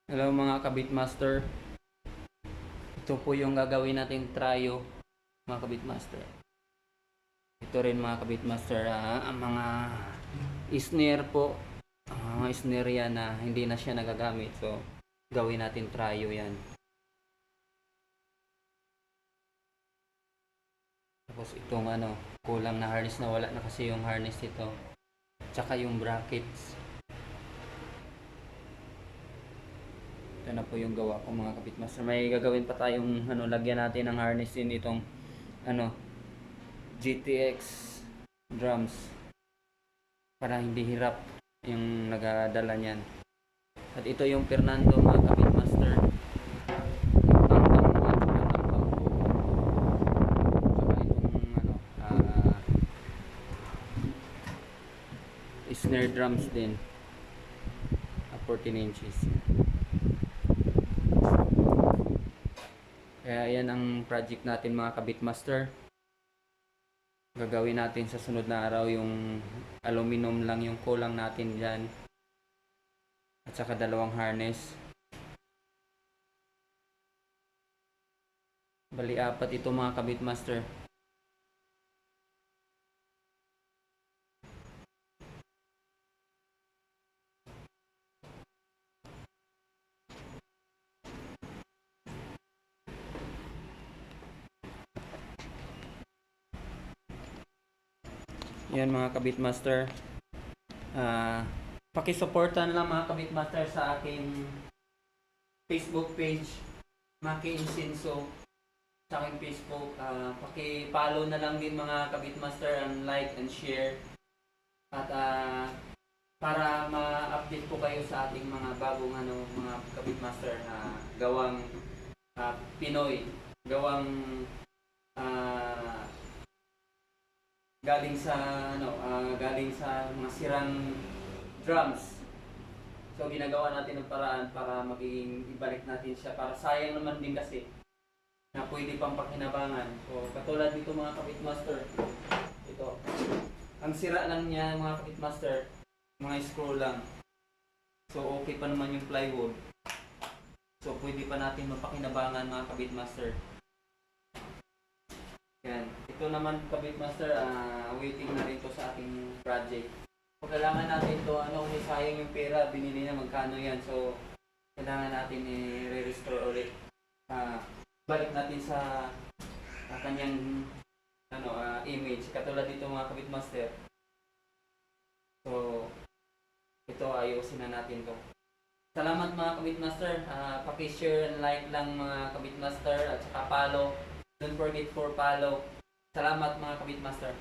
Hello mga kabitmaster. Ito po yung gagawin nating tryo mga kabitmaster. Ito rin mga kabitmaster, ang mga snare po. Ang mga snare yan na hindi na siya nagagamit. So, gawin natin tryo yan. Tapos itong kulang na harness na wala na kasi yung harness ito. Tsaka yung brackets. Ito na po yung gawa ko mga kabitmaster. May gagawin pa tayong lagyan natin ng harness din itong GTX drums para hindi hirap yung nagadala niyan. At ito yung Fernando mga kabitmaster. Snare drums din 14 inches. Kaya yan ang project natin mga kabitmaster. Gagawin natin sa sunod na araw yung aluminum lang yung kulang natin dyan. At saka dalawang harness. Bali apat ito mga kabitmaster. Yan mga kabitmaster. Pakisuportan lang mga kabitmaster sa aking Facebook page, Maki Insinso, sa aking Facebook. Paki-follow na lang din mga kabitmaster, and like and share. At para ma-update po kayo sa ating mga bagong mga kabitmaster na gawang Pinoy, gawang galing sa mga sirang drums. So ginagawa natin ng paraan para maging ibalik natin siya, para sayang naman din kasi na pwede pang pakinabangan. So katulad dito mga kabitmaster, ito ang sira lang niya mga kabitmaster, mga screw lang. So okay pa naman yung plywood, so pwede pa natin mapakinabangan mga kabitmaster. Yan. Ito naman kabitmaster, waiting na rin to sa ating project. Kung kailangan natin to, kung sayang yung pera, binili na magkano yan. So, kailangan natin i-restore ulit. Balik natin sa kanyang image. Katulad dito mga kabitmaster. So, ito ayusin na natin to. Salamat mga kabitmaster. Paki-share and like lang mga kabitmaster, at saka follow. Don't forget for follow. Salamat mga kabitmaster.